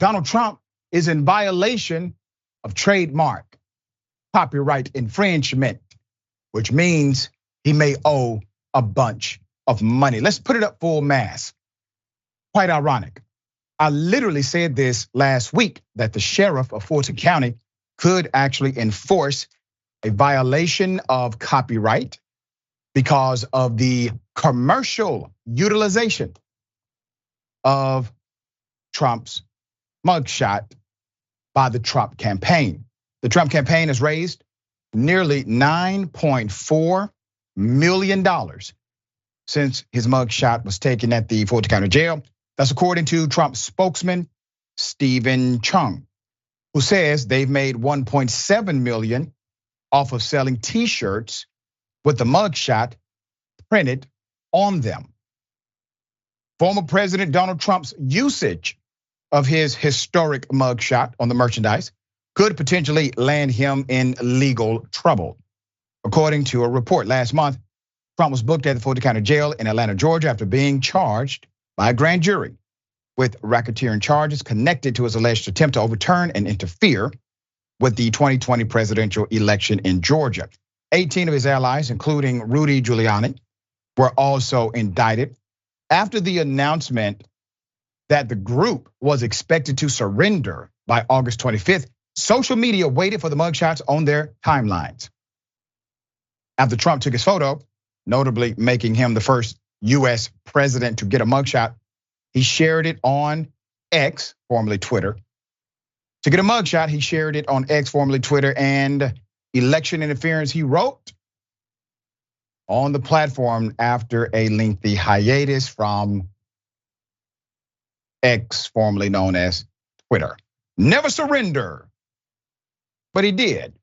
Donald Trump is in violation of trademark copyright infringement, which means he may owe a bunch of money. Let's put it up full mass. Quite ironic. I literally said this last week that the sheriff of Fulton County could actually enforce a violation of copyright because of the commercial utilization of Trump's mugshot by the Trump campaign. The Trump campaign has raised nearly $9.4 million since his mugshot was taken at the Fulton County Jail. That's according to Trump's spokesman, Stephen Chung, who says they've made $1.7 million off of selling t-shirts with the mugshot printed on them. Former President Donald Trump's usage of his historic mugshot on the merchandise could potentially land him in legal trouble. According to a report last month, Trump was booked at the Fulton County Jail in Atlanta, Georgia, after being charged by a grand jury with racketeering charges connected to his alleged attempt to overturn and interfere with the 2020 presidential election in Georgia. 18 of his allies, including Rudy Guiliani, were also indicted after the announcement that the group was expected to surrender by August 25th. Social media waited for the mugshots on their timelines. After Trump took his photo, notably making him the first US president to get a mugshot, he shared it on X, formerly Twitter. To get a mugshot, he shared it on X, formerly Twitter, and election interference, he wrote on the platform after a lengthy hiatus from X, formerly known as Twitter. Never surrender. But he did.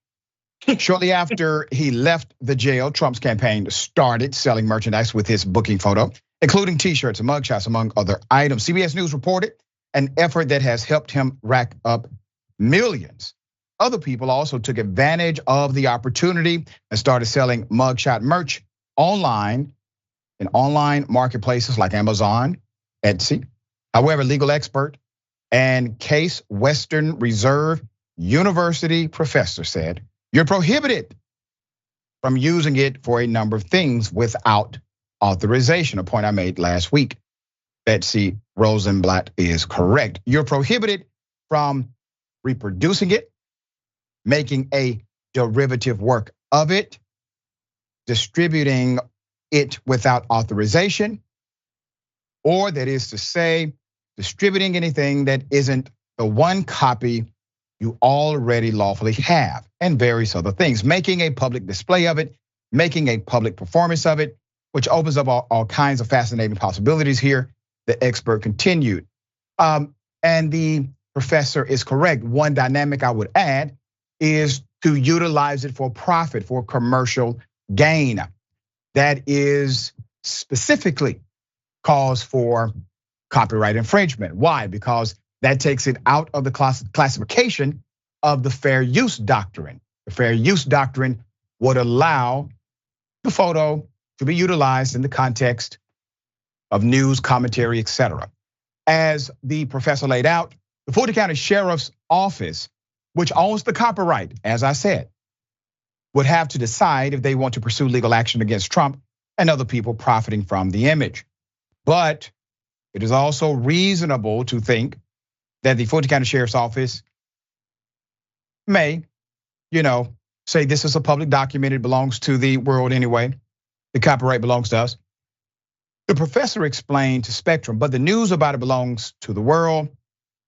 Shortly after he left the jail, Trump's campaign started selling merchandise with his booking photo, including t-shirts and mugshots, among other items. CBS News reported an effort that has helped him rack up millions. Other people also took advantage of the opportunity and started selling mugshot merch online in online marketplaces like Amazon, Etsy. However, legal expert and Case Western Reserve University professor said, you're prohibited from using it for a number of things without authorization, a point I made last week. Betsy Rosenblatt is correct. You're prohibited from reproducing it, making a derivative work of it, distributing it without authorization, or that is to say, distributing anything that isn't the one copy you already lawfully have, and various other things, making a public display of it, making a public performance of it, which opens up all kinds of fascinating possibilities here, the expert continued. And the professor is correct. One dynamic I would add is to utilize it for profit, for commercial gain. That is specifically cause for copyright infringement. Why? Because that takes it out of the classification of the fair use doctrine. The fair use doctrine would allow the photo to be utilized in the context of news, commentary, etc. As the professor laid out, the Fulton County Sheriff's Office, which owns the copyright, as I said, would have to decide if they want to pursue legal action against Trump and other people profiting from the image. But it is also reasonable to think that the Fulton County Sheriff's Office may, say this is a public document, it belongs to the world anyway. The copyright belongs to us. The professor explained to Spectrum, but the news about it belongs to the world,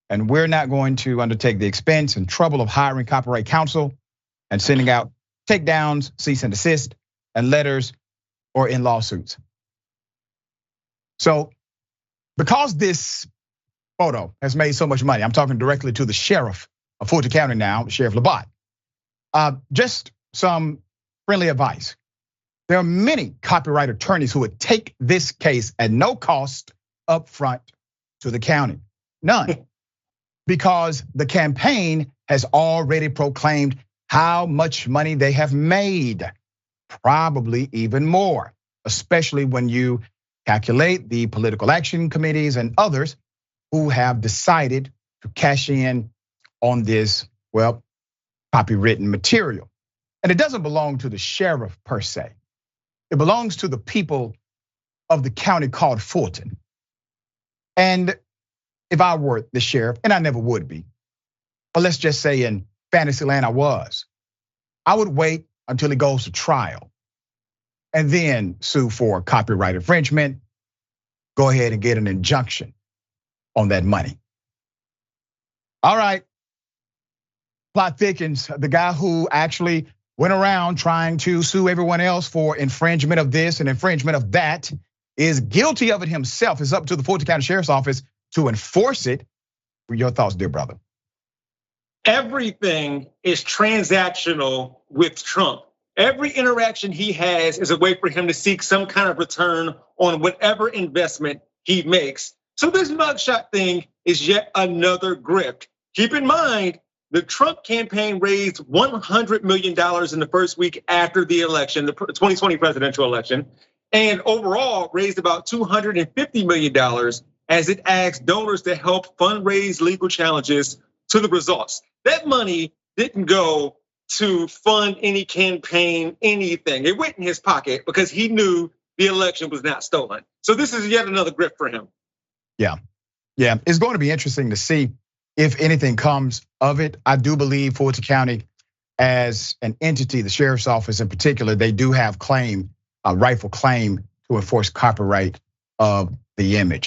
and we're not going to undertake the expense and trouble of hiring copyright counsel and sending out takedowns, cease and desist, and letters or in lawsuits. So because this photo has made so much money, I'm talking directly to the sheriff of Fulton County now, Sheriff Labatt. Just some friendly advice. There are many copyright attorneys who would take this case at no cost up front to the county. None. Because the campaign has already proclaimed how much money they have made. Probably even more, especially when you calculate the political action committees and others who have decided to cash in on this, well, copywritten material. And it doesn't belong to the sheriff per se. It belongs to the people of the county called Fulton. And if I were the sheriff, and I never would be, but let's just say in Fantasyland I was, I would wait until it goes to trial and then sue for copyright infringement, go ahead and get an injunction on that money. All right, plot thickens. The guy who actually went around trying to sue everyone else for infringement of this and infringement of that is guilty of it himself. It's up to the Fulton County Sheriff's Office to enforce it. What are your thoughts, dear brother? Everything is transactional with Trump. Every interaction he has is a way for him to seek some kind of return on whatever investment he makes. So this mugshot thing is yet another grift. Keep in mind, the Trump campaign raised $100 million in the first week after the election, the 2020 presidential election, and overall raised about $250 million as it asked donors to help fundraise legal challenges to the results. That money didn't go to fund any campaign, anything. It went in his pocket because he knew the election was not stolen. So this is yet another grift for him. Yeah, it's going to be interesting to see if anything comes of it. I do believe Fulton County as an entity, the sheriff's office in particular, they do have a rightful claim to enforce copyright of the image.